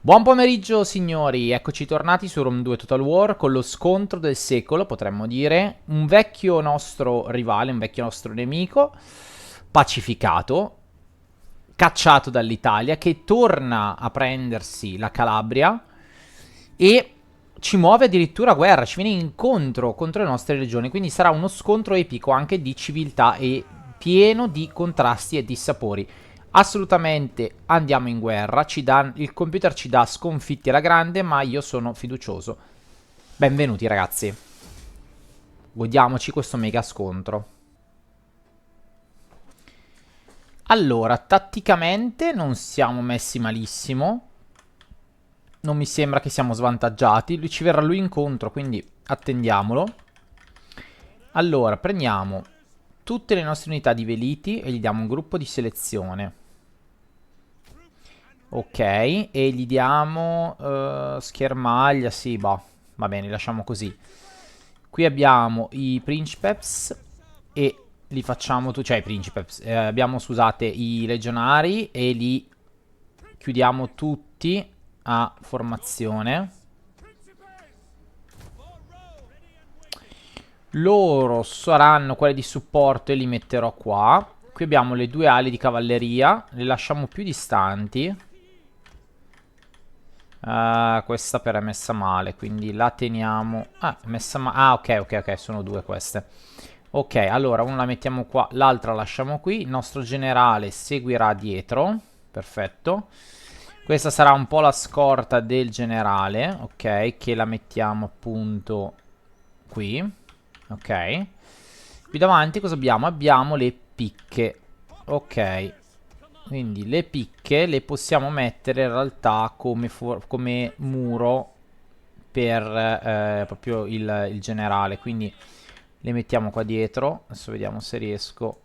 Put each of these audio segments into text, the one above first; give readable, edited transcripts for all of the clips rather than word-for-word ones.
Buon pomeriggio signori, eccoci tornati su Rome 2 Total War con lo scontro del secolo, potremmo dire. Un vecchio nostro rivale, un vecchio nostro nemico, pacificato, cacciato dall'Italia, che torna a prendersi la Calabria e ci muove addirittura a guerra, ci viene incontro contro le nostre legioni, quindi sarà uno scontro epico anche di civiltà e pieno di contrasti e dissapori. Assolutamente andiamo in guerra, il computer ci dà sconfitti alla grande, ma io sono fiducioso. Benvenuti ragazzi, godiamoci questo mega scontro. Allora, tatticamente non siamo messi malissimo. Non mi sembra che siamo svantaggiati. Ci verrà lui incontro, quindi attendiamolo. Allora, prendiamo tutte le nostre unità di veliti e gli diamo un gruppo di selezione. Ok, e gli diamo schermaglia, sì, bah, va bene, lasciamo così. Qui abbiamo i Princeps e li facciamo tu, cioè i Princeps, abbiamo, scusate, i legionari e li chiudiamo tutti a formazione. Loro saranno quelli di supporto e li metterò qua. Qui abbiamo le due ali di cavalleria, le lasciamo più distanti. Questa però è messa male, quindi la teniamo. Ah, è messa male. Ah, ok, ok, ok, sono due queste. Ok, allora una la mettiamo qua, l'altra la lasciamo qui. Il nostro generale seguirà dietro. Perfetto. Questa sarà un po' la scorta del generale, ok, che la mettiamo appunto qui. Ok. Qui davanti cosa abbiamo? Abbiamo le picche. Ok. Quindi le picche le possiamo mettere in realtà come muro per proprio il generale. Quindi le mettiamo qua dietro. Adesso vediamo se riesco.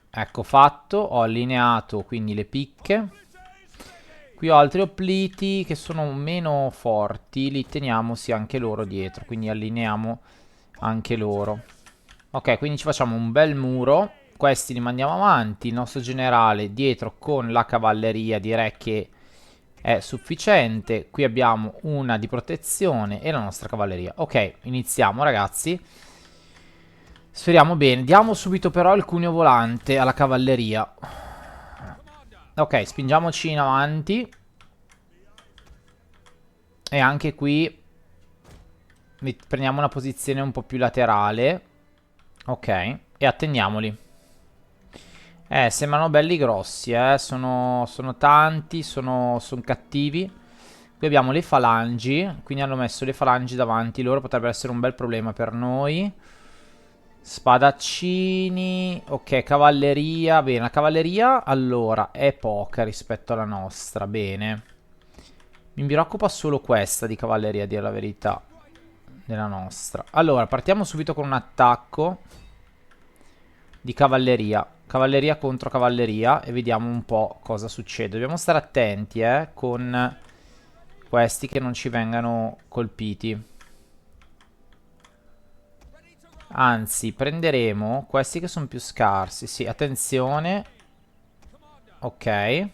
Ecco fatto. Ho allineato quindi le picche. Qui ho altri oppliti che sono meno forti. Li teniamo sì anche loro dietro. Quindi allineiamo anche loro. Ok, quindi ci facciamo un bel muro. Questi li mandiamo avanti. Il nostro generale dietro con la cavalleria direi che è sufficiente. Qui abbiamo una di protezione e la nostra cavalleria. Ok, iniziamo ragazzi. Sferiamo bene. Diamo subito però il cuneo volante alla cavalleria. Ok, spingiamoci in avanti. E anche qui prendiamo una posizione un po' più laterale. Ok, e attendiamoli. Sembrano belli grossi, sono tanti, sono cattivi. Qui abbiamo le falangi, quindi hanno messo le falangi davanti. Loro potrebbero essere un bel problema per noi. Spadaccini, ok, cavalleria. Bene, la cavalleria allora è poca rispetto alla nostra. Bene, mi preoccupa solo questa di cavalleria, a dire la verità, della nostra. Allora, partiamo subito con un attacco di cavalleria. Cavalleria contro cavalleria e vediamo un po' cosa succede. Dobbiamo stare attenti, con questi che non ci vengano colpiti. Anzi, prenderemo questi che sono più scarsi. Sì, attenzione. Ok.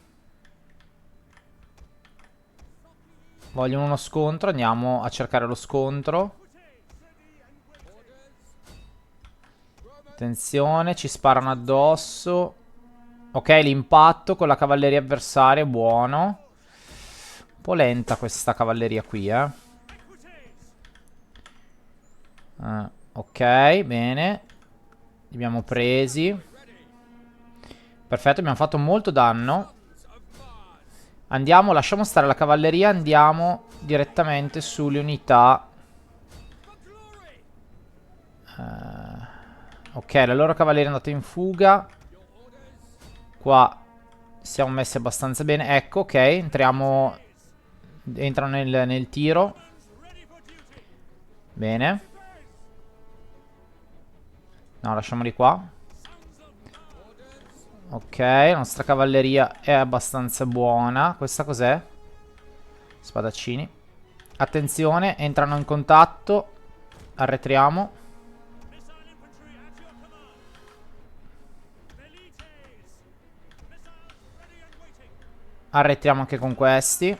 Vogliono uno scontro, andiamo a cercare lo scontro. Attenzione, ci sparano addosso. Ok, l'impatto con la cavalleria avversaria, buono. Un po' lenta questa cavalleria qui, eh. Ok, bene. Li abbiamo presi. Perfetto, abbiamo fatto molto danno. Andiamo, lasciamo stare la cavalleria, andiamo direttamente sulle unità. Ok, la loro cavalleria è andata in fuga. Qua siamo messi abbastanza bene. Ecco, ok, entriamo. Entrano nel tiro. Bene. No, lasciamoli qua. Ok, la nostra cavalleria è abbastanza buona. Questa cos'è? Spadaccini. Attenzione, entrano in contatto. Arretriamo. Arretriamo anche con questi.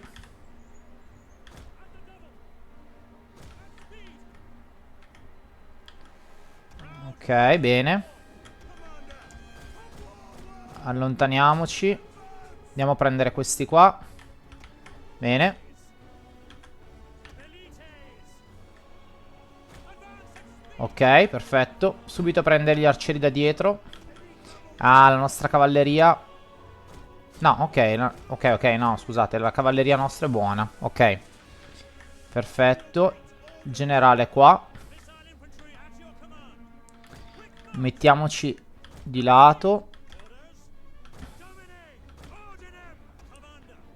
Ok, bene. Allontaniamoci. Andiamo a prendere questi qua. Bene. Ok, perfetto. Subito prendere gli arcieri da dietro. Ah, la nostra cavalleria. No, ok, ok, no, scusate, la cavalleria nostra è buona. Ok, perfetto. Generale qua. Mettiamoci di lato.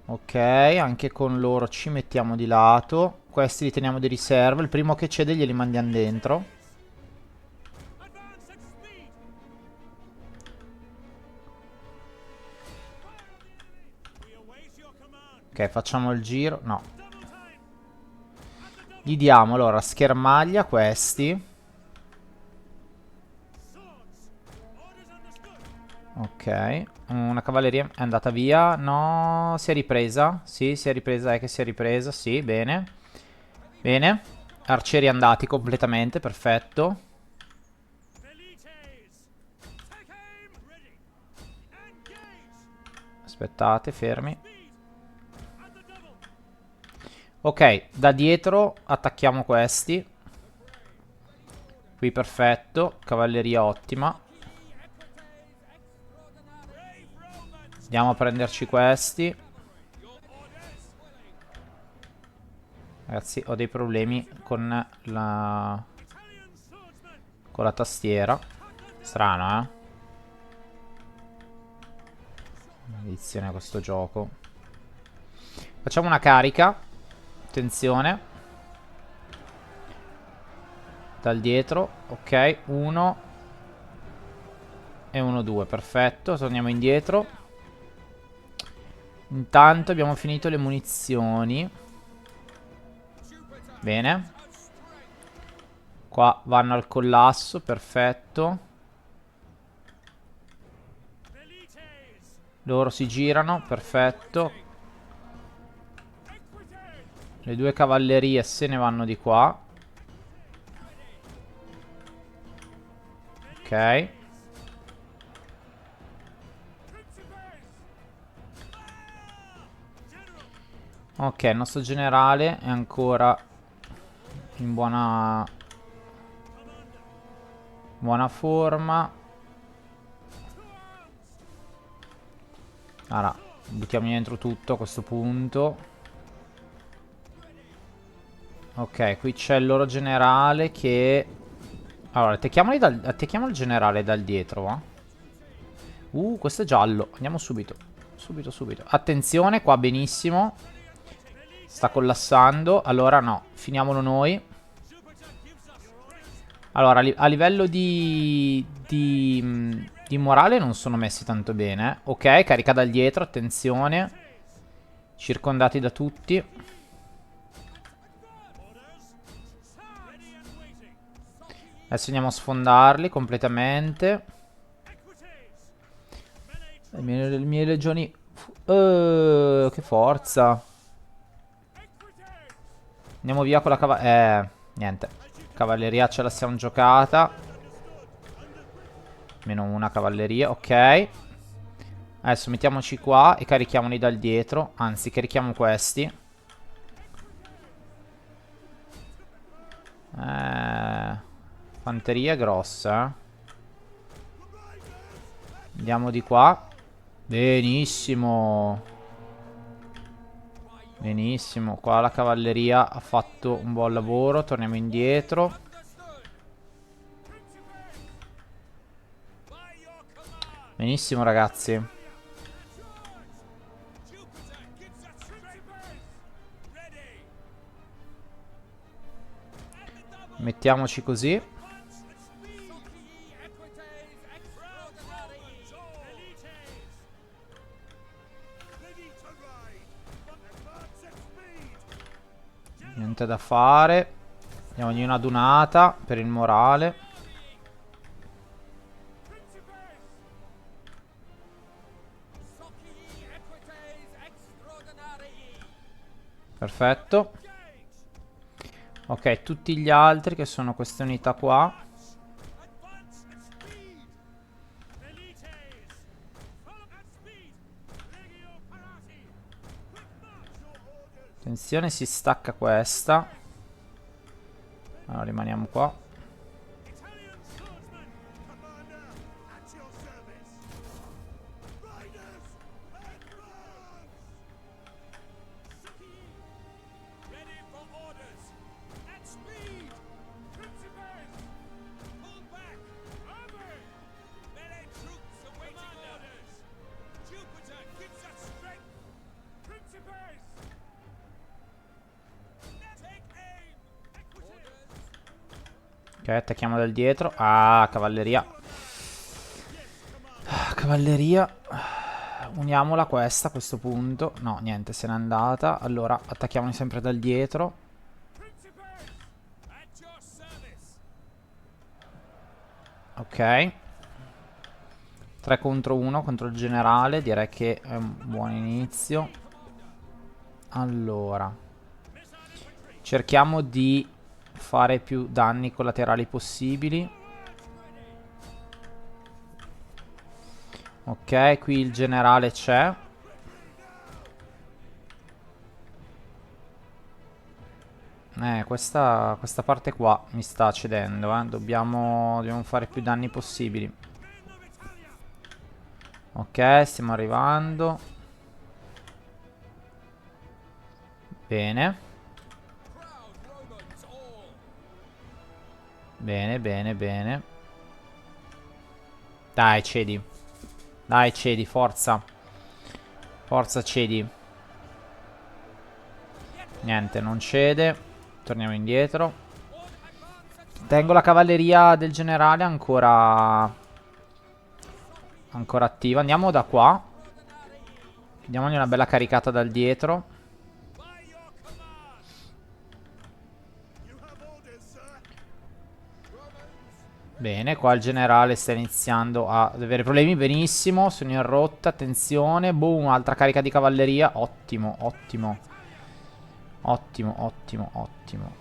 Ok, anche con loro ci mettiamo di lato. Questi li teniamo di riserva. Il primo che cede glieli mandiamo dentro. Ok, facciamo il giro. No. Gli diamo allora schermaglia questi. Ok. Una cavalleria è andata via. No, si è ripresa. Sì, si è ripresa, è che si è ripresa. Sì, bene. Bene. Arcieri andati completamente, perfetto. Aspettate, fermi. Ok, da dietro attacchiamo questi. Qui perfetto, cavalleria ottima. Andiamo a prenderci questi. Ragazzi, ho dei problemi con la tastiera. Strano, eh? Maledizione questo gioco. Facciamo una carica. Attenzione. Dal dietro. Ok, 1 e 1, 2. Perfetto, torniamo indietro. Intanto abbiamo finito le munizioni. Bene. Qua vanno al collasso, perfetto. Loro si girano, perfetto. Le due cavallerie se ne vanno di qua. Ok. Ok, il nostro generale è ancora in buona forma. Allora, buttiamo dentro tutto a questo punto. Ok, qui c'è il loro generale che... Allora, attacchiamo il generale dal dietro, va? Questo è giallo. Andiamo subito. Subito, subito. Attenzione, qua benissimo. Sta collassando. Allora no, finiamolo noi. Allora, a livello di morale non sono messi tanto bene. Ok, carica dal dietro, attenzione. Circondati da tutti. Adesso andiamo a sfondarli completamente. Le mie legioni... che forza. Andiamo via con la cavalleria. Niente. Cavalleria ce la siamo giocata. Meno una cavalleria, ok. Adesso mettiamoci qua e carichiamoli dal dietro. Anzi, carichiamo questi. Fanteria grossa, eh. Andiamo di qua. Benissimo. Benissimo. Qua la cavalleria ha fatto un buon lavoro. Torniamo indietro. Benissimo, ragazzi. Mettiamoci così. Niente da fare. Diamogli una dunata per il morale. Perfetto. Ok, tutti gli altri che sono queste unità qua. Attenzione, si stacca questa. Allora rimaniamo qua. Ok, attacchiamo dal dietro. Ah, cavalleria. Cavalleria. Uniamola questa a questo punto. No, niente, se n'è andata. Allora, attacchiamoli sempre dal dietro. Ok. 3 contro 1 contro il generale. Direi che è un buon inizio. Allora. Cerchiamo di fare più danni collaterali possibili. Ok, qui il generale c'è. Questa parte qua mi sta cedendo, eh. Dobbiamo fare più danni possibili. Ok, stiamo arrivando. Bene. Bene, bene, bene. Dai, cedi. Dai, cedi, forza. Forza, cedi. Niente, non cede. Torniamo indietro. Tengo la cavalleria del generale ancora attiva. Andiamo da qua. Diamogli una bella caricata dal dietro. Bene, qua il generale sta iniziando ad avere problemi. Benissimo, sono in rotta. Attenzione. Boom, altra carica di cavalleria. Ottimo, ottimo. Ottimo, ottimo, ottimo.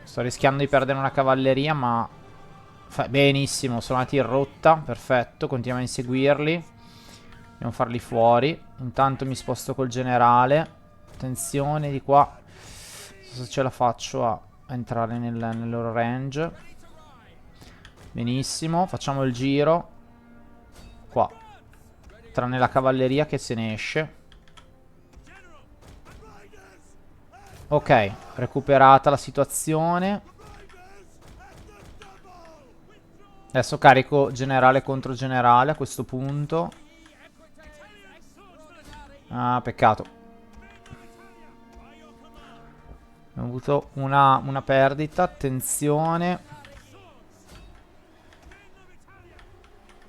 Sto rischiando di perdere una cavalleria, ma benissimo, sono andati in rotta. Perfetto, continuiamo a inseguirli. Dobbiamo farli fuori. Intanto mi sposto col generale. Attenzione di qua. Non so se ce la faccio a entrare nel loro range. Benissimo, facciamo il giro. Qua. Tranne la cavalleria che se ne esce. Ok, recuperata la situazione. Adesso carico generale contro generale a questo punto. Ah, peccato. Abbiamo avuto una perdita. Attenzione.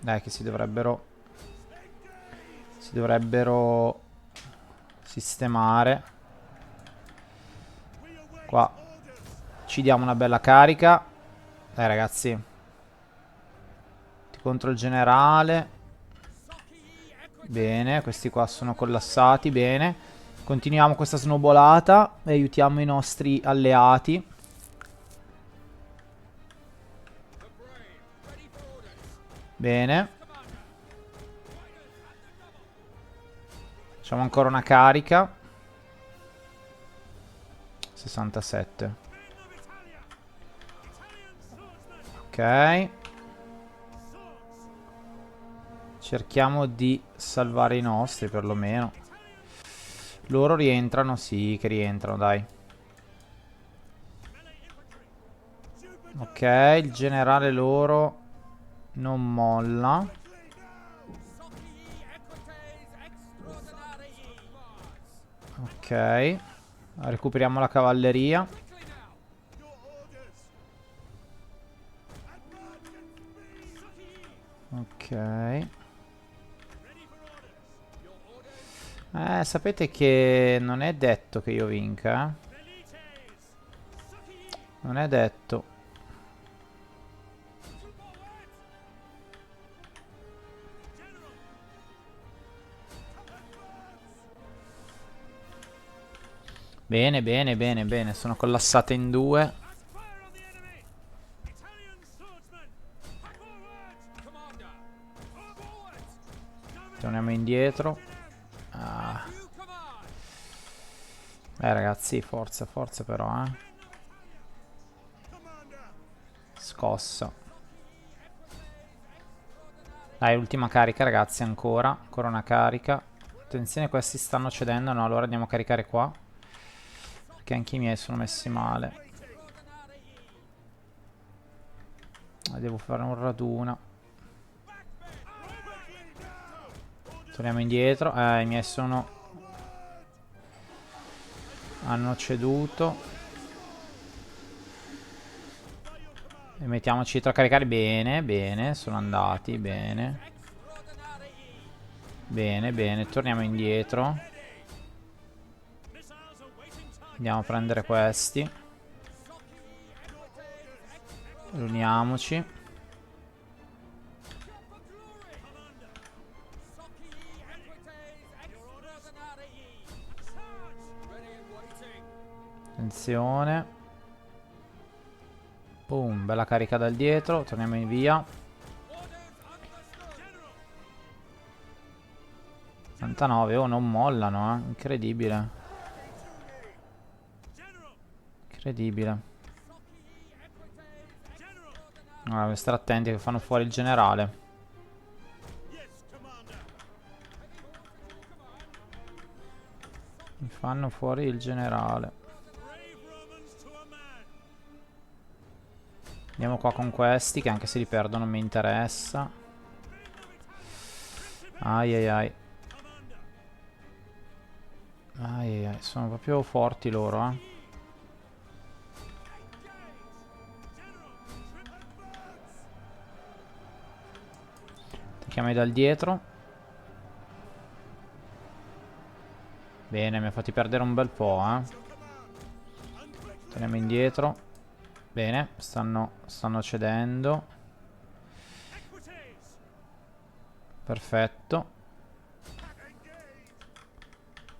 Dai, che si dovrebbero sistemare. Qua ci diamo una bella carica. Dai, ragazzi. Contro il generale. Bene, questi qua sono collassati. Bene. Continuiamo questa snowballata e aiutiamo i nostri alleati. Bene. Facciamo ancora una carica. 67. Ok. Cerchiamo di salvare i nostri perlomeno. Loro rientrano, sì che rientrano, dai. Ok, il generale loro non molla. Ok. Recuperiamo la cavalleria. Ok. Sapete che non è detto che io vinca, eh? Non è detto. Bene, bene, bene, bene. Sono collassate in due. Torniamo indietro. Ah. Ragazzi, forza, forza però, Scossa. Dai, ultima carica, ragazzi, ancora. Ancora una carica. Attenzione, questi stanno cedendo. No, allora andiamo a caricare qua. Perché anche i miei sono messi male. Devo fare un raduno. Torniamo indietro. I miei hanno ceduto. E mettiamoci dietro a caricare. Bene, bene. Sono andati, bene. Bene, bene. Torniamo indietro. Andiamo a prendere questi. Riuniamoci. Attenzione. Boom, bella carica dal dietro. Torniamo in via. 99, oh, non mollano, incredibile. Incredibile. Allora, devo stare attenti che fanno fuori il generale. Mi fanno fuori il generale. Andiamo qua con questi, che anche se li perdo non mi interessa. Ai ai ai. Ai ai ai, sono proprio forti loro, Attacchiamo dal dietro. Bene, mi ha fatti perdere un bel po', Torniamo indietro. Bene, stanno cedendo. Perfetto.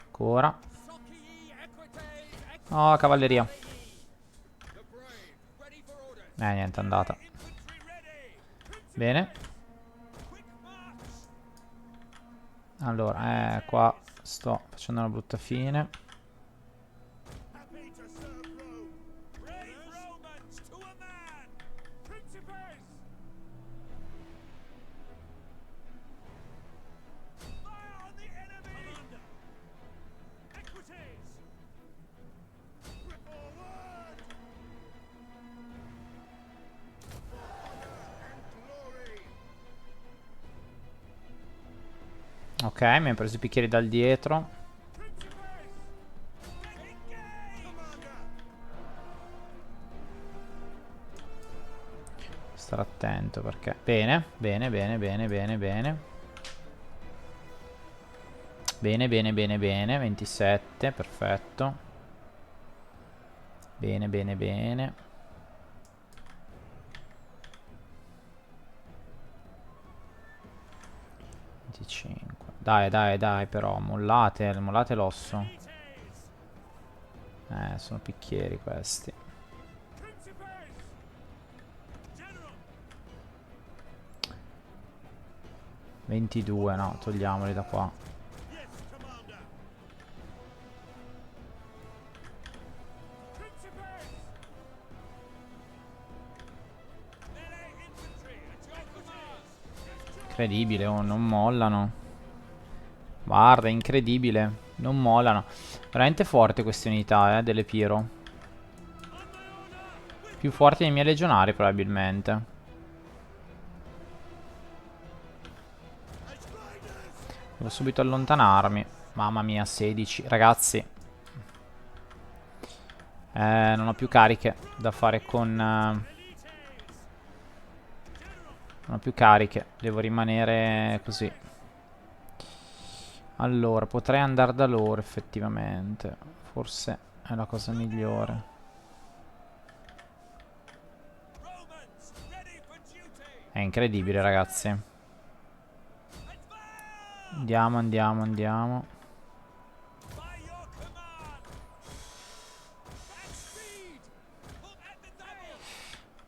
Ancora. Oh, cavalleria. Niente, è andata. Bene. Allora, qua sto facendo una brutta fine. Ok, mi ha preso i bicchieri dal dietro. Stare attento perché... Bene, bene, bene, bene, bene, bene. Bene, bene, bene, bene. 27, perfetto. Bene, bene, bene. Dai, dai, dai, però, mollate l'osso. Sono picchieri questi. 22, no, togliamoli da qua. Incredibile, oh, non mollano. Guarda, incredibile. Non mollano. Veramente forte queste unità, delle Pyro. Più forti dei miei legionari, probabilmente. Devo subito allontanarmi. Mamma mia, 16. Ragazzi. Non ho più cariche da fare con... non ho più cariche. Devo rimanere così. Allora, potrei andare da loro, effettivamente. Forse è la cosa migliore. È incredibile, ragazzi. Andiamo, andiamo, andiamo.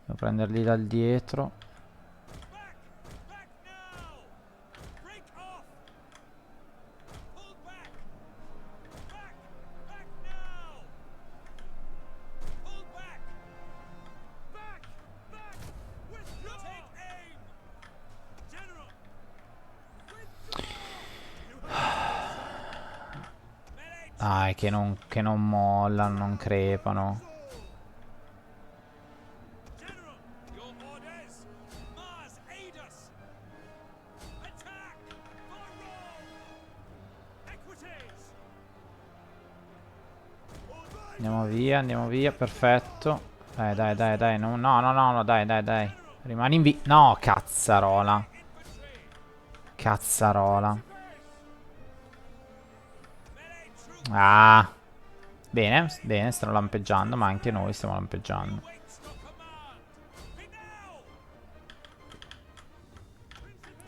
Devo prenderli dal dietro. Dai, che non mollano, non crepano. Andiamo via, perfetto. Dai, dai, dai, dai, no, no, no, no, no, dai, dai, dai. Rimani in vita. No, cazzarola. Cazzarola. Ah. Bene, bene, stanno lampeggiando, ma anche noi stiamo lampeggiando.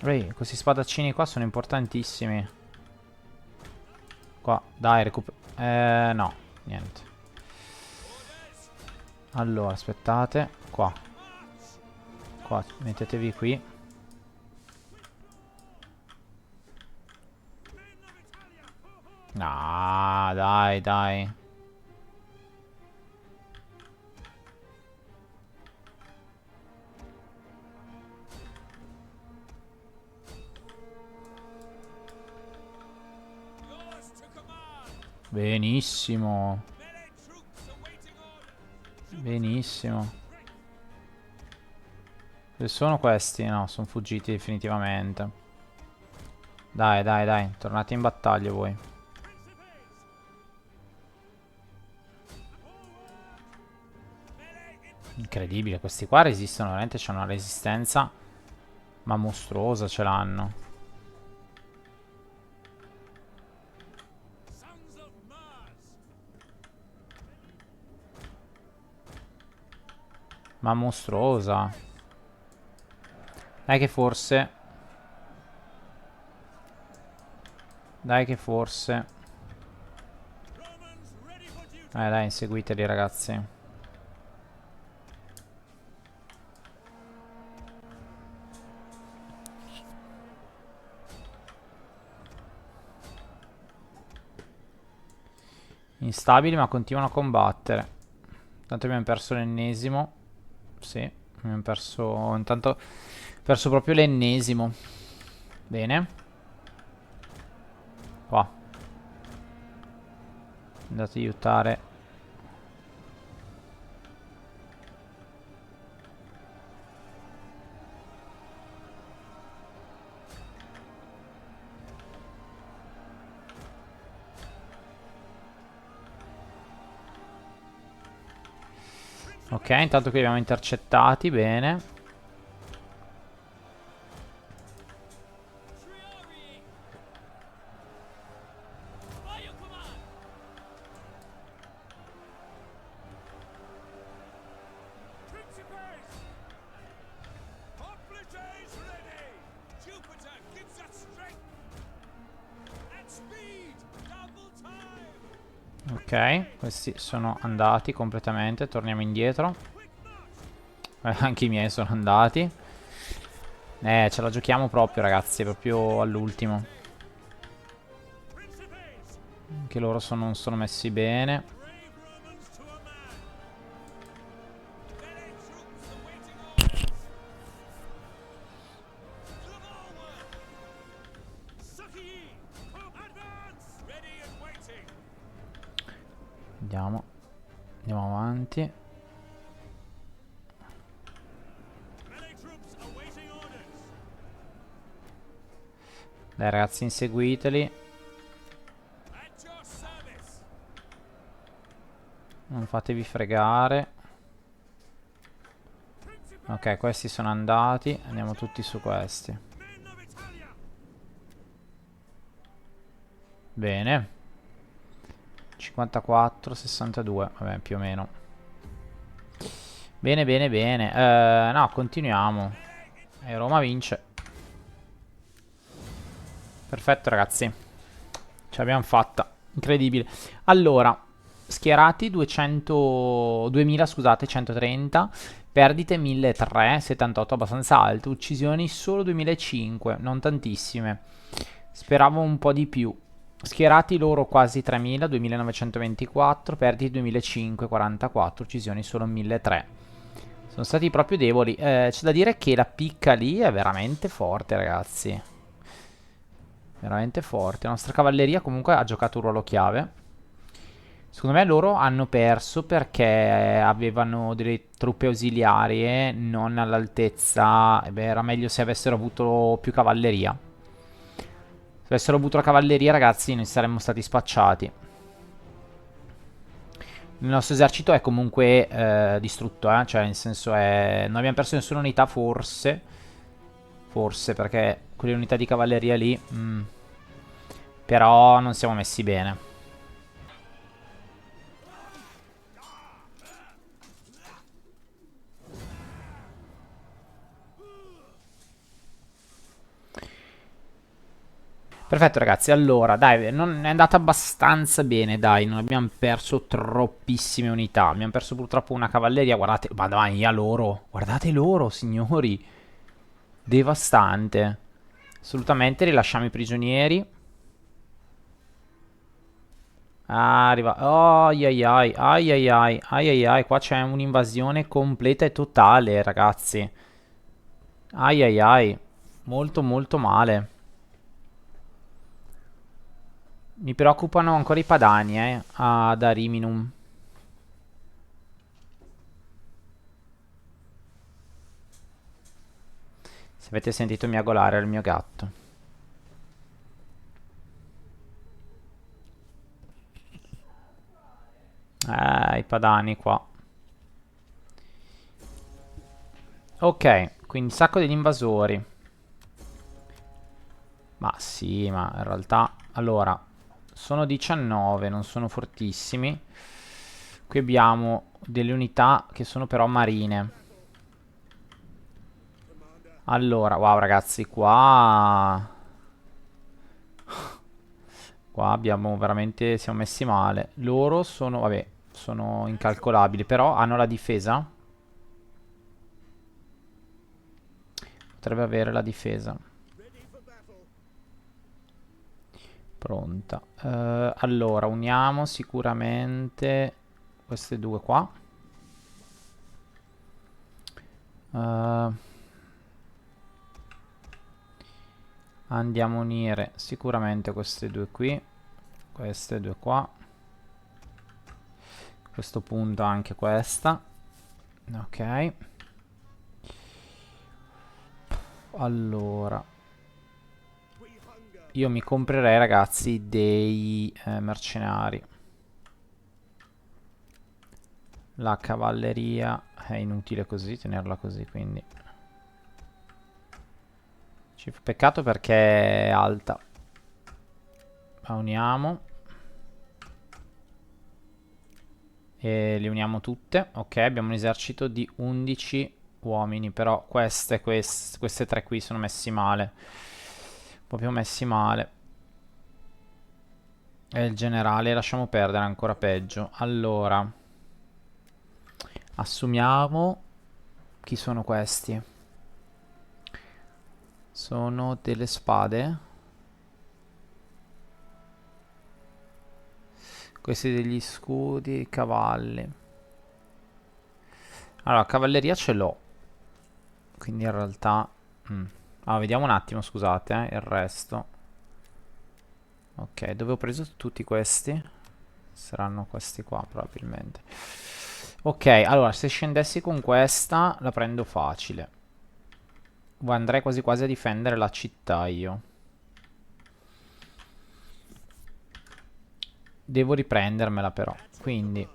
Ehi, questi spadaccini qua sono importantissimi. Qua, dai, recupero. No, niente. Allora, aspettate. Qua. Qua, mettetevi qui. Ah, dai, dai. Benissimo. Benissimo. Dove sono questi? No, sono fuggiti definitivamente. Dai, dai, dai. Tornate in battaglia voi. Incredibile, questi qua resistono, veramente c'hanno una resistenza, ma mostruosa ce l'hanno. Ma mostruosa. Dai che forse... Dai che forse... dai, inseguiteli ragazzi. Instabili ma continuano a combattere. Tanto abbiamo perso l'ennesimo. Sì, abbiamo perso... Intanto perso proprio l'ennesimo. Bene. Qua. Andate a aiutare. Ok, intanto qui li abbiamo intercettati, bene. Ok, questi sono andati completamente, torniamo indietro. Anche i miei sono andati. Ce la giochiamo proprio ragazzi, proprio all'ultimo. Anche loro non sono messi bene. Andiamo. Andiamo avanti. Dai ragazzi, inseguiteli. Non fatevi fregare. Ok, questi sono andati. Andiamo tutti su questi. Bene. 54, 62. Vabbè, più o meno. Bene, bene, bene. No, continuiamo. E Roma vince. Perfetto, ragazzi. Ce l'abbiamo fatta. Incredibile. Allora, schierati 200... 2000, scusate, 130. Perdite 1300, 78 abbastanza alte. Uccisioni solo 2005, non tantissime. Speravo un po' di più. Schierati loro quasi 3000, 2924. Perdite 2005, 44. Uccisioni solo 1300. Sono stati proprio deboli. C'è da dire che la picca lì è veramente forte, ragazzi. Veramente forte. La nostra cavalleria comunque ha giocato un ruolo chiave. Secondo me loro hanno perso perché avevano delle truppe ausiliarie non all'altezza. E beh, era meglio se avessero avuto più cavalleria. Se avessero avuto la cavalleria, ragazzi, noi saremmo stati spacciati. Il nostro esercito è comunque distrutto, cioè nel senso è... Non abbiamo perso nessuna unità, forse. Forse, perché quelle unità di cavalleria lì... Però non siamo messi bene. Perfetto ragazzi, allora dai, non è andata abbastanza bene, dai, non abbiamo perso troppissime unità, abbiamo perso purtroppo una cavalleria, guardate, ma dai, a loro, guardate loro signori, devastante, assolutamente, rilasciamo i prigionieri, arriva, oh, ai ai ai, ai ai ai, ai ai ai, qua c'è un'invasione completa e totale ragazzi, ai ai ai, molto molto male. Mi preoccupano ancora i padani, ad Ariminum. Se avete sentito miagolare il mio gatto. I padani qua. Ok, quindi sacco degli invasori. Ma sì, ma in realtà... Allora, sono 19, non sono fortissimi. Qui abbiamo delle unità che sono però marine. Allora, wow ragazzi, qua... Qua abbiamo veramente... Siamo messi male. Loro sono... Vabbè, sono incalcolabili. Però hanno la difesa. Potrebbe avere la difesa. Pronta. Allora, uniamo sicuramente queste due qua. Eh, andiamo a unire sicuramente queste due qui. Queste due qua. A questo punto anche questa. Ok. Allora. Io mi comprerei, ragazzi, dei mercenari. La cavalleria è inutile così, tenerla così, quindi... Peccato perché è alta. La uniamo. E le uniamo tutte. Ok, abbiamo un esercito di 11 uomini. Però queste tre qui sono messi male. Proprio messi male. E il generale lasciamo perdere, ancora peggio. Allora, assumiamo... Chi sono questi? Sono delle spade. Questi degli scudi, cavalli. Allora, cavalleria ce l'ho. Quindi in realtà... Allora, vediamo un attimo, scusate, il resto. Ok, dove ho preso tutti questi? Saranno questi qua, probabilmente. Ok, allora, se scendessi con questa, la prendo facile. Andrei quasi quasi a difendere la città io. Devo riprendermela però, quindi...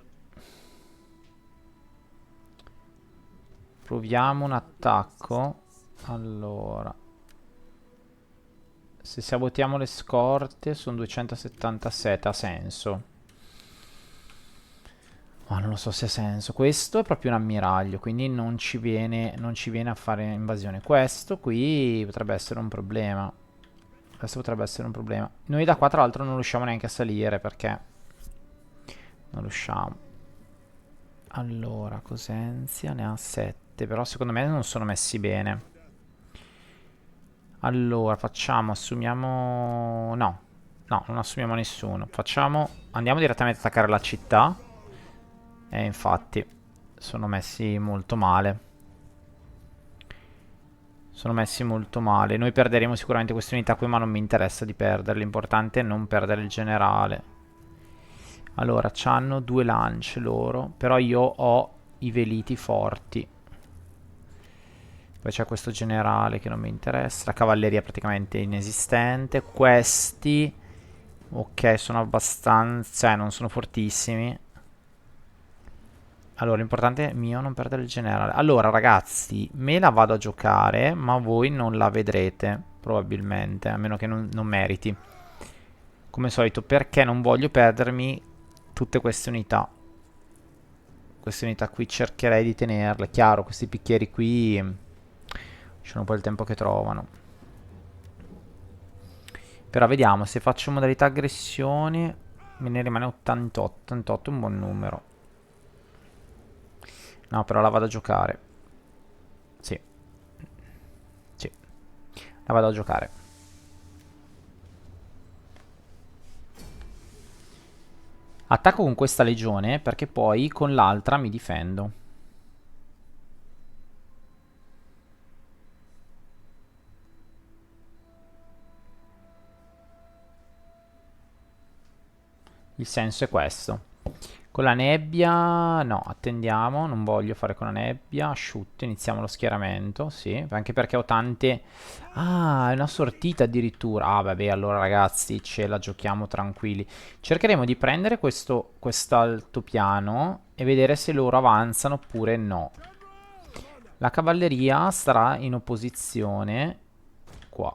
Proviamo un attacco. Allora... Se sabotiamo le scorte sono 277, ha senso. Ma non lo so se ha senso. Questo è proprio un ammiraglio, quindi non ci viene a fare invasione. Questo qui potrebbe essere un problema. Questo potrebbe essere un problema. Noi da qua tra l'altro non riusciamo neanche a salire perché... Non riusciamo. Allora, Cosenzia ne ha 7, però secondo me non sono messi bene. Allora, facciamo, assumiamo... No, no, non assumiamo nessuno. Facciamo, andiamo direttamente ad attaccare la città. E infatti, sono messi molto male. Sono messi molto male. Noi perderemo sicuramente queste unità qui, ma non mi interessa di perderle. L'importante è non perdere il generale. Allora, c'hanno 2 lance loro, però io ho i veliti forti. Poi c'è questo generale che non mi interessa, la cavalleria è praticamente inesistente. Questi, ok, sono abbastanza, cioè non sono fortissimi. Allora, l'importante è mio non perdere il generale. Allora, ragazzi, me la vado a giocare, ma voi non la vedrete, probabilmente, a meno che non meriti. Come al solito, perché non voglio perdermi tutte queste unità. Queste unità qui cercherei di tenerle. Chiaro, questi picchieri qui sono un po' il tempo che trovano. Però vediamo, se faccio modalità aggressione me ne rimane 88. 88 è un buon numero. No, però la vado a giocare. Sì, sì, la vado a giocare. Attacco con questa legione perché poi con l'altra mi difendo. Il senso è questo. Con la nebbia, no, attendiamo, non voglio fare con la nebbia, asciutto, iniziamo lo schieramento, sì, anche perché ho tante... Ah, è una sortita addirittura. Ah, vabbè, allora ragazzi, ce la giochiamo tranquilli. Cercheremo di prendere quest'altopiano e vedere se loro avanzano oppure no. La cavalleria starà in opposizione qua,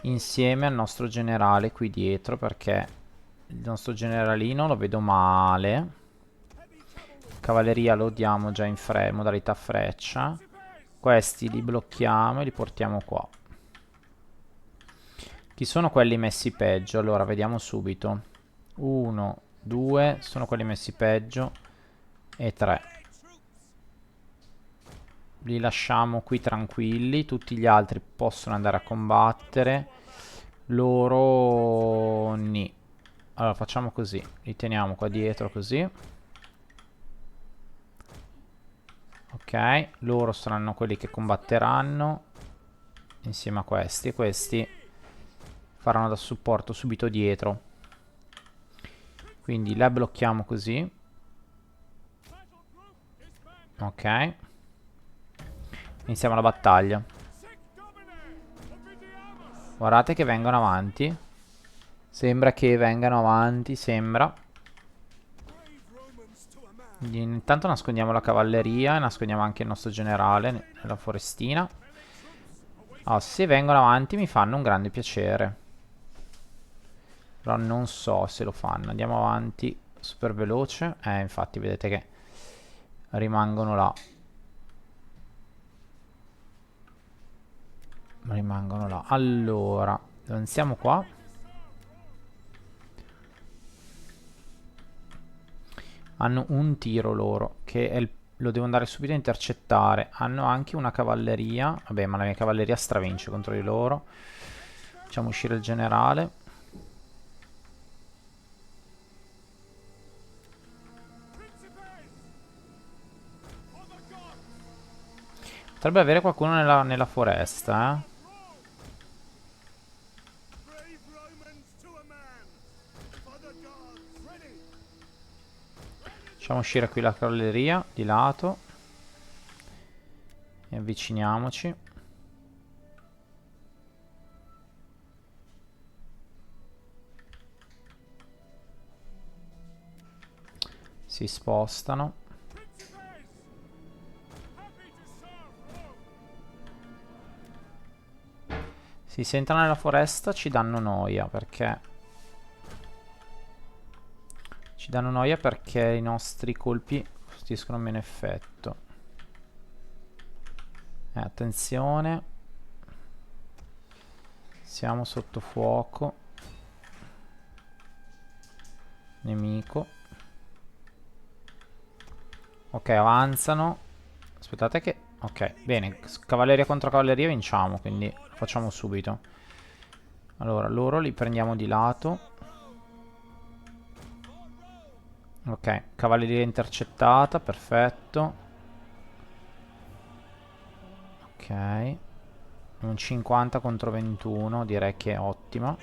insieme al nostro generale qui dietro, perché il nostro generalino lo vedo male. Cavalleria lo diamo già in modalità freccia. Questi li blocchiamo e li portiamo qua. Chi sono quelli messi peggio? Allora, vediamo subito. 1, 2, sono quelli messi peggio. E 3. Li lasciamo qui tranquilli. Tutti gli altri possono andare a combattere. Loro... Ni. Allora, facciamo così. Li teniamo qua dietro così. Ok, loro saranno quelli che combatteranno insieme a questi. E questi faranno da supporto subito dietro. Quindi la blocchiamo così. Ok. Iniziamo la battaglia. Guardate che vengono avanti. Sembra che vengano avanti, sembra. Quindi intanto nascondiamo la cavalleria e nascondiamo anche il nostro generale nella forestina. Allora, se vengono avanti mi fanno un grande piacere. Però non so se lo fanno. Andiamo avanti super veloce. Infatti vedete che rimangono là. Rimangono là. Allora, avanziamo qua. Hanno un tiro loro, che è lo devo andare subito a intercettare. Hanno anche una cavalleria. Vabbè, ma la mia cavalleria stravince contro di loro. Facciamo uscire il generale. Potrebbe avere qualcuno nella foresta, eh. Facciamo uscire qui la cavalleria di lato. E avviciniamoci. Si spostano. Si sentono nella foresta, ci danno noia perché... Ci danno noia perché i nostri colpi costituiscono meno effetto. Attenzione. Siamo sotto fuoco. Nemico. Ok, avanzano. Aspettate che... Ok, bene. Cavalleria contro cavalleria vinciamo, quindi lo facciamo subito. Allora, loro li prendiamo di lato. Ok, cavalleria intercettata, perfetto. Ok. Un 50 contro 21, direi che è ottima.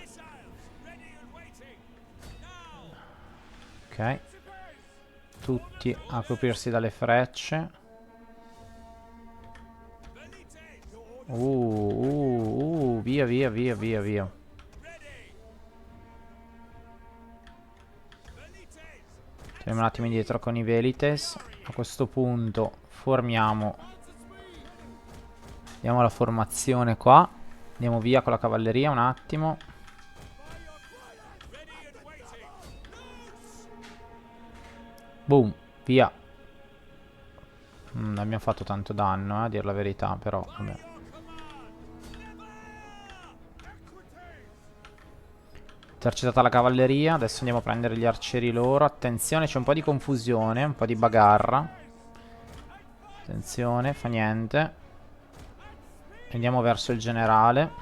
Ok. Tutti a coprirsi dalle frecce. Via, via, via, via, via. Teniamo un attimo indietro con i Velites. A questo punto formiamo. Diamo la formazione qua. Andiamo via con la cavalleria un attimo. Boom, via. Non abbiamo fatto tanto danno, a dir la verità, però vabbè. Intercettata la cavalleria. Adesso andiamo a prendere gli arcieri loro. Attenzione, c'è un po' di confusione, un po' di bagarra. Attenzione, fa niente. Andiamo verso il generale.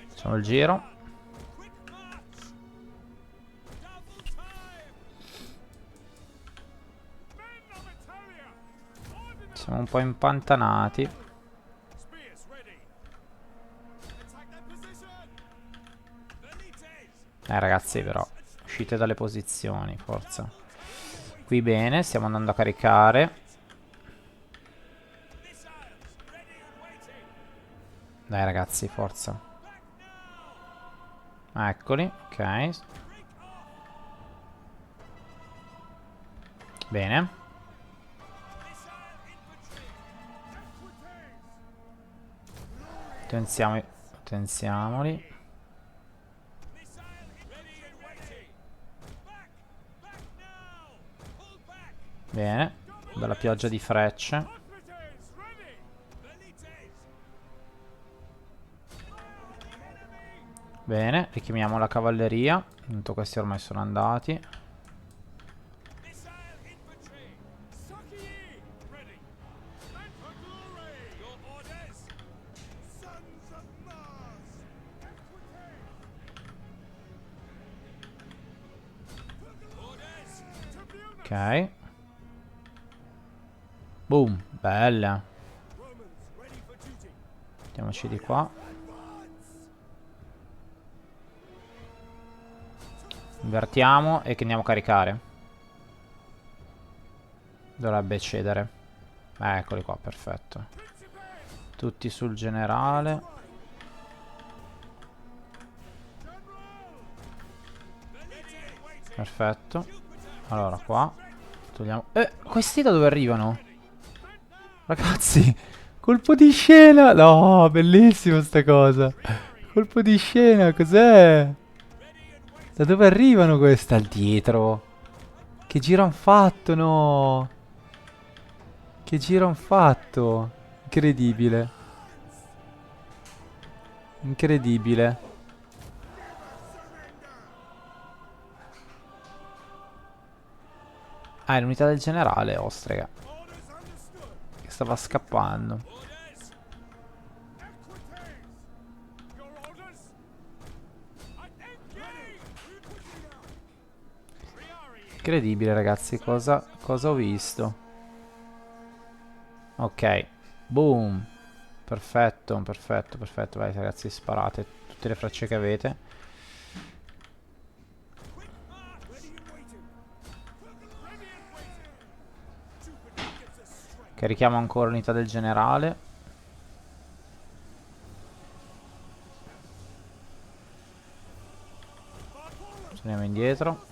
Facciamo il giro. Siamo un po' impantanati. Ragazzi, però uscite dalle posizioni, forza. Qui bene, stiamo andando a caricare. Dai ragazzi, forza. Eccoli, ok. Bene. Tensiamoli. Bene. Bella pioggia di frecce. Bene, richiamiamo la cavalleria. Tanto questi ormai sono andati. Ok. Boom, bella. Mettiamoci di qua. Invertiamo e che andiamo a caricare. Dovrebbe cedere. Eccoli qua, perfetto. Tutti sul generale. Perfetto. Allora qua togliamo. Questi da dove arrivano? Ragazzi, colpo di scena. No, bellissimo sta cosa. Colpo di scena, cos'è? Da dove arrivano questi? Dal dietro. Che giro han fatto, no? Che giro han fatto? Incredibile. Incredibile. Ah, è l'unità del generale, ostrega. Che stava scappando. Incredibile, ragazzi. Cosa ho visto? Ok. Boom. Perfetto, perfetto, perfetto. Vai, ragazzi, sparate tutte le frecce che avete. Carichiamo ancora l'unità del generale. Torniamo indietro.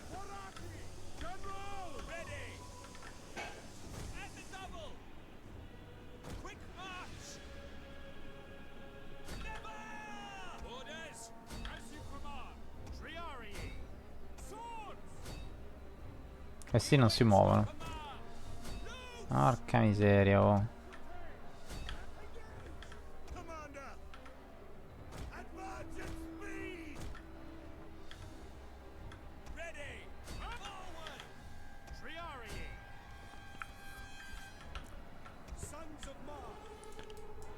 Questi non si muovono. Porca miseria, oh.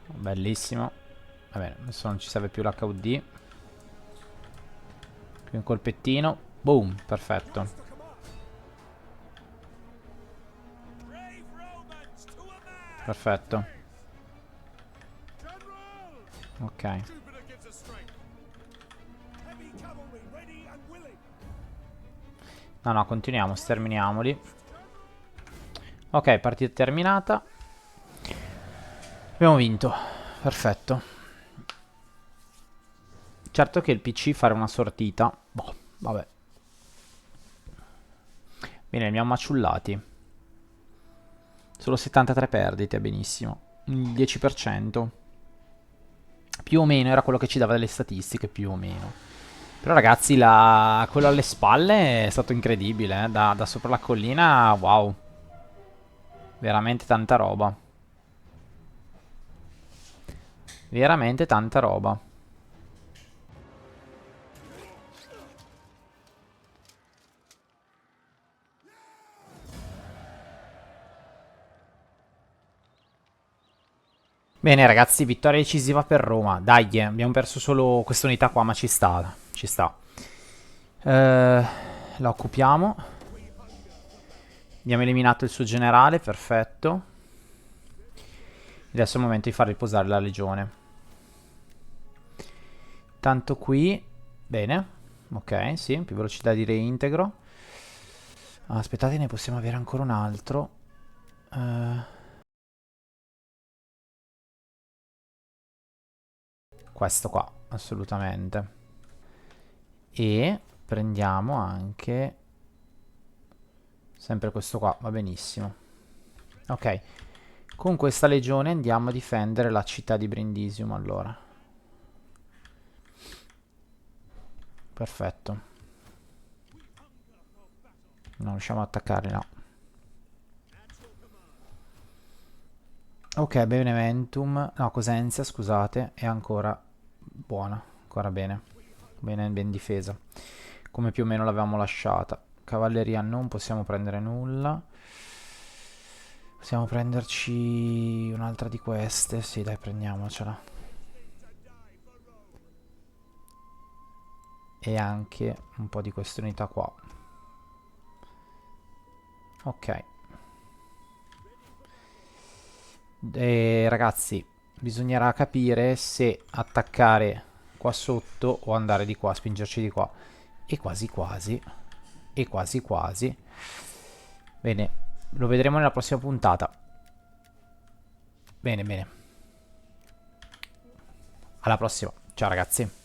Bellissimo. Va bene, adesso non ci serve più l'HUD. Qui un colpettino. Boom, perfetto. Perfetto. Ok. No, no, continuiamo, sterminiamoli. Ok, partita terminata. Abbiamo vinto. Perfetto. Certo che il PC fare una sortita. Boh, vabbè. Bene, li abbiamo maciullati. Solo 73 perdite, benissimo. Il 10%. Più o meno era quello che ci dava delle statistiche, più o meno. Però ragazzi, quello alle spalle è stato incredibile, da sopra la collina, wow. Veramente tanta roba. Veramente tanta roba. Bene ragazzi, vittoria decisiva per Roma. Dai, abbiamo perso solo questa unità qua, ma ci sta. Ci sta. La occupiamo. Abbiamo eliminato il suo generale, perfetto. Adesso è il momento di far riposare la legione. Tanto qui. Bene. Ok, sì, più velocità di reintegro. Aspettate, ne possiamo avere ancora un altro. Questo qua, assolutamente. E prendiamo anche sempre questo qua, va benissimo. Ok, con questa legione andiamo a difendere la città di Brindisium allora. Perfetto. Non riusciamo ad attaccarli, no. Ok, Beneventum, no, Cosenza, scusate, è ancora buona, ancora bene. Bene, ben difesa. Come più o meno l'avevamo lasciata. Cavalleria non possiamo prendere nulla. Possiamo prenderci un'altra di queste. Sì, dai, prendiamocela. E anche un po' di queste unità qua. Ok. E ragazzi, bisognerà capire se attaccare qua sotto o andare di qua, spingerci di qua. E quasi quasi. E quasi quasi. Bene, lo vedremo nella prossima puntata. Bene, bene. Alla prossima. Ciao ragazzi.